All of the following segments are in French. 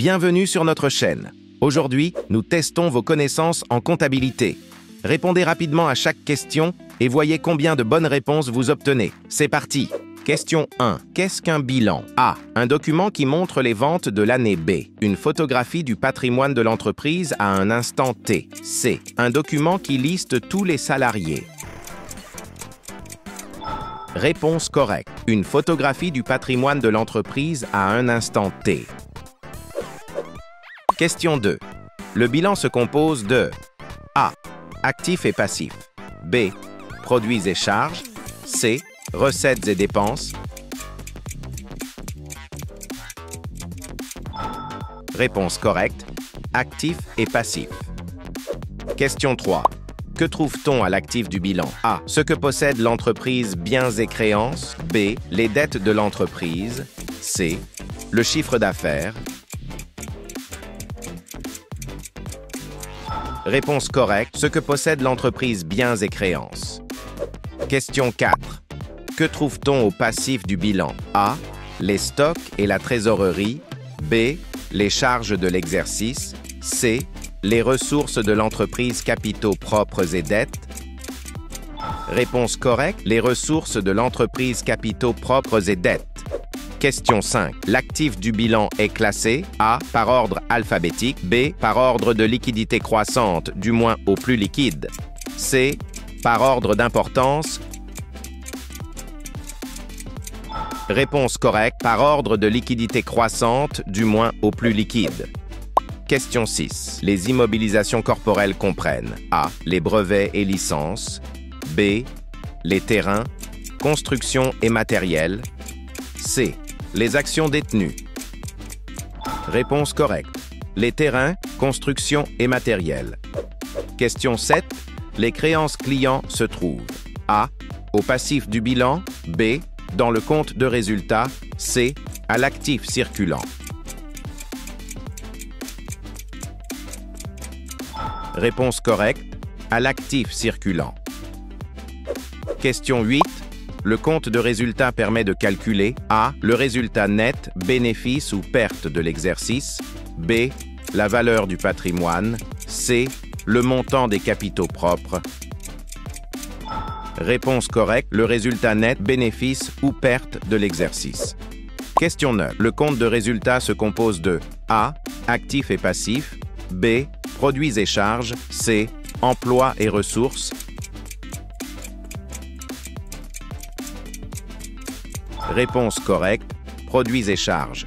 Bienvenue sur notre chaîne. Aujourd'hui, nous testons vos connaissances en comptabilité. Répondez rapidement à chaque question et voyez combien de bonnes réponses vous obtenez. C'est parti. Question 1. Qu'est-ce qu'un bilan? A. Un document qui montre les ventes de l'année. B. Une photographie du patrimoine de l'entreprise à un instant T. C. Un document qui liste tous les salariés. Réponse correcte. Une photographie du patrimoine de l'entreprise à un instant T. Question 2. Le bilan se compose de A. Actifs et passifs. B. Produits et charges. C. Recettes et dépenses. Réponse correcte. Actifs et passifs. Question 3. Que trouve-t-on à l'actif du bilan? A. Ce que possède l'entreprise, biens et créances. B. Les dettes de l'entreprise. C. Le chiffre d'affaires. Réponse correcte. Ce que possède l'entreprise, biens et créances. Question 4. Que trouve-t-on au passif du bilan? A. Les stocks et la trésorerie. B. Les charges de l'exercice. C. Les ressources de l'entreprise, capitaux propres et dettes. Réponse correcte. Les ressources de l'entreprise, capitaux propres et dettes. Question 5. L'actif du bilan est classé A. Par ordre alphabétique. B. Par ordre de liquidité croissante, du moins au plus liquide. C. Par ordre d'importance. Réponse correcte. Par ordre de liquidité croissante, du moins au plus liquide. Question 6. Les immobilisations corporelles comprennent A. Les brevets et licences. B. Les terrains, constructions et matériels. C. Les actions détenues. Réponse correcte. Les terrains, constructions et matériels. Question 7. Les créances clients se trouvent A. Au passif du bilan. B. Dans le compte de résultat. C. À l'actif circulant. Réponse correcte. À l'actif circulant. Question 8. Le compte de résultat permet de calculer A. Le résultat net, bénéfice ou perte de l'exercice. B. La valeur du patrimoine. C. Le montant des capitaux propres. Réponse correcte. Le résultat net, bénéfice ou perte de l'exercice. Question 9. Le compte de résultat se compose de A. Actifs et passifs. B. Produits et charges. C. Emploi et ressources. Réponse correcte. Produits et charges.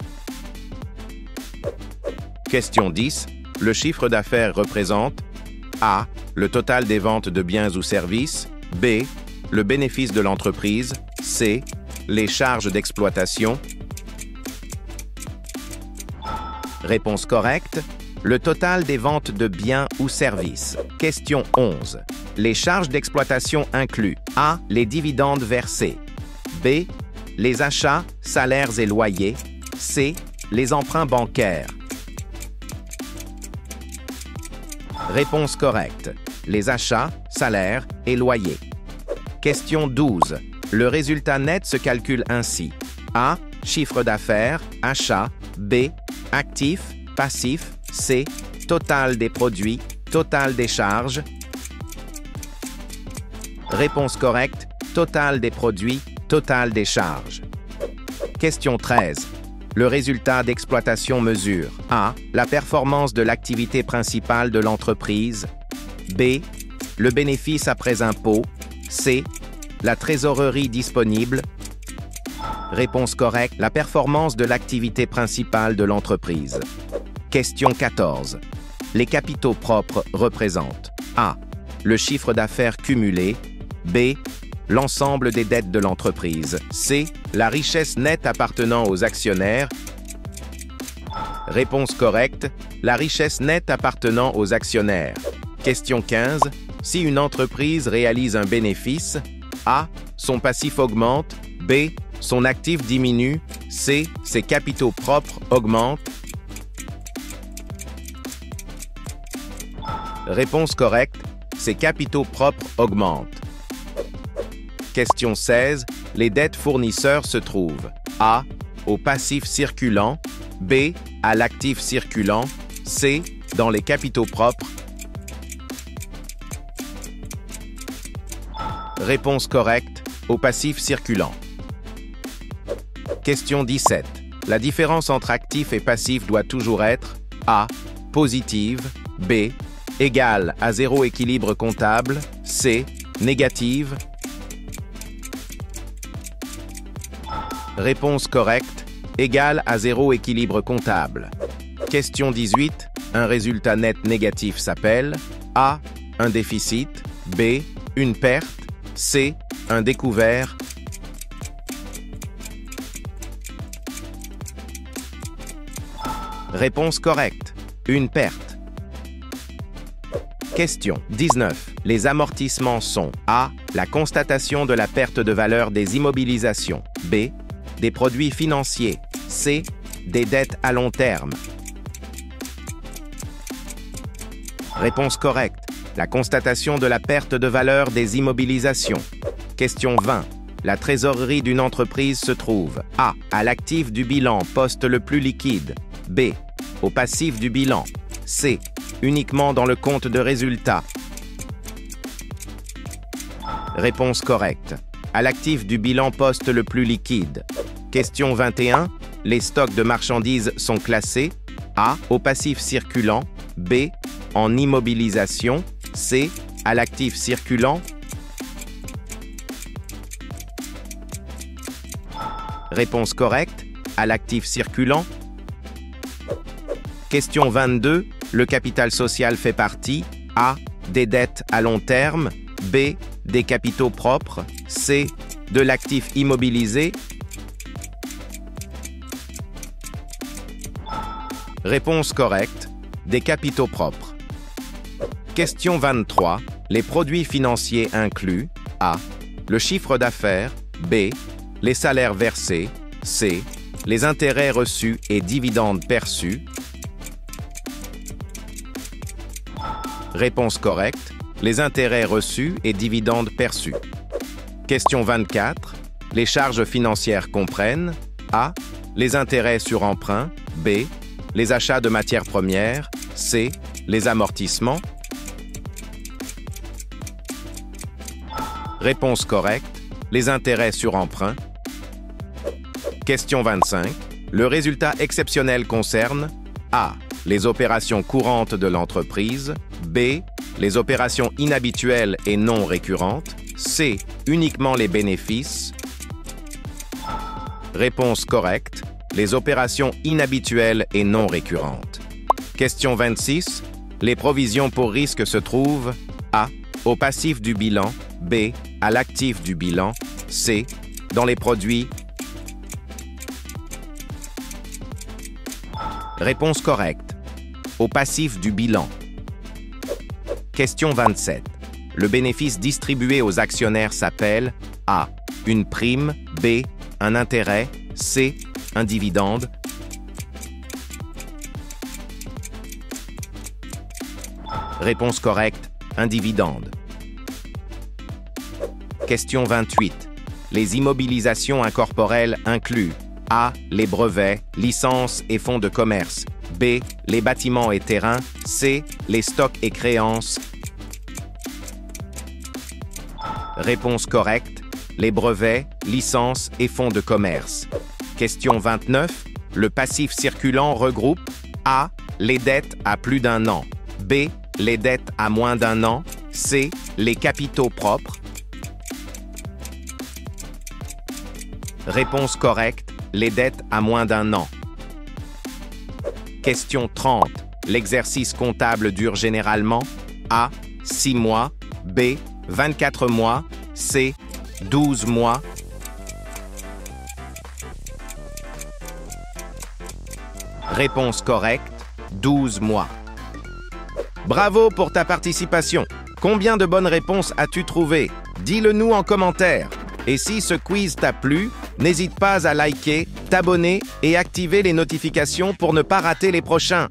Question 10. Le chiffre d'affaires représente A. Le total des ventes de biens ou services. B. Le bénéfice de l'entreprise. C. Les charges d'exploitation. Réponse correcte. Le total des ventes de biens ou services. Question 11. Les charges d'exploitation incluent A. Les dividendes versés. B. Les achats, salaires et loyers. C. Les emprunts bancaires. Réponse correcte. Les achats, salaires et loyers. Question 12. Le résultat net se calcule ainsi. A. Chiffre d'affaires, achats. B. Actifs, passifs. C. Total des produits, total des charges. Réponse correcte. Total des produits, total des charges. Question 13. Le résultat d'exploitation mesure A. La performance de l'activité principale de l'entreprise. B. Le bénéfice après impôt. C. La trésorerie disponible. Réponse correcte. La performance de l'activité principale de l'entreprise. Question 14. Les capitaux propres représentent A. Le chiffre d'affaires cumulé. B. L'ensemble des dettes de l'entreprise. C. La richesse nette appartenant aux actionnaires. Réponse correcte. La richesse nette appartenant aux actionnaires. Question 15. Si une entreprise réalise un bénéfice, A. Son passif augmente. B. Son actif diminue. C. Ses capitaux propres augmentent. Réponse correcte. Ses capitaux propres augmentent. Question 16. Les dettes fournisseurs se trouvent A. Au passif circulant. B. à l'actif circulant, C, dans les capitaux propres. Réponse correcte, au passif circulant. Question 17. La différence entre actif et passif doit toujours être A, positive, B, égale à 0 équilibre comptable, C, négative. Réponse correcte, égale à 0 équilibre comptable. Question 18. Un résultat net négatif s'appelle A, un déficit, B, une perte, C, un découvert. Réponse correcte, une perte. Question 19. Les amortissements sont A, la constatation de la perte de valeur des immobilisations, B, des produits financiers, C, des dettes à long terme. Réponse correcte, la constatation de la perte de valeur des immobilisations. Question 20. La trésorerie d'une entreprise se trouve A, à l'actif du bilan, poste le plus liquide, B, au passif du bilan, C, uniquement dans le compte de résultat. Réponse correcte, à l'actif du bilan, poste le plus liquide. Question 21. Les stocks de marchandises sont classés A, au passif circulant, B, en immobilisation, C, à l'actif circulant. Réponse correcte, à l'actif circulant. Question 22. Le capital social fait partie A, des dettes à long terme, B, des capitaux propres, C, de l'actif immobilisé. Réponse correcte, des capitaux propres. Question 23. Les produits financiers incluent A, le chiffre d'affaires, B, les salaires versés, C, les intérêts reçus et dividendes perçus. Réponse correcte, les intérêts reçus et dividendes perçus. Question 24. Les charges financières comprennent A, les intérêts sur emprunt, B, les achats de matières premières, C, les amortissements. Réponse correcte, les intérêts sur emprunt. Question 25. Le résultat exceptionnel concerne A, les opérations courantes de l'entreprise, B, les opérations inhabituelles et non récurrentes, C, uniquement les bénéfices. Réponse correcte, les opérations inhabituelles et non récurrentes. Question 26. Les provisions pour risque se trouvent A, au passif du bilan, B, à l'actif du bilan, C, dans les produits. Réponse correcte, au passif du bilan. Question 27. Le bénéfice distribué aux actionnaires s'appelle A, une prime, B, un intérêt, C, un dividende. Réponse correcte, un dividende. Question 28. Les immobilisations incorporelles incluent A, les brevets, licences et fonds de commerce, B, les bâtiments et terrains, C, les stocks et créances. Réponse correcte, les brevets, licences et fonds de commerce. Question 29. Le passif circulant regroupe A, les dettes à plus d'un an, B, les dettes à moins d'un an, C, les capitaux propres. Réponse correcte, les dettes à moins d'un an. Question 30. L'exercice comptable dure généralement A, 6 mois, B, 24 mois, C, 12 mois. Réponse correcte, 12 mois. Bravo pour ta participation. Combien de bonnes réponses as-tu trouvé? Dis-le nous en commentaire. Et si ce quiz t'a plu, n'hésite pas à liker, t'abonner et activer les notifications pour ne pas rater les prochains.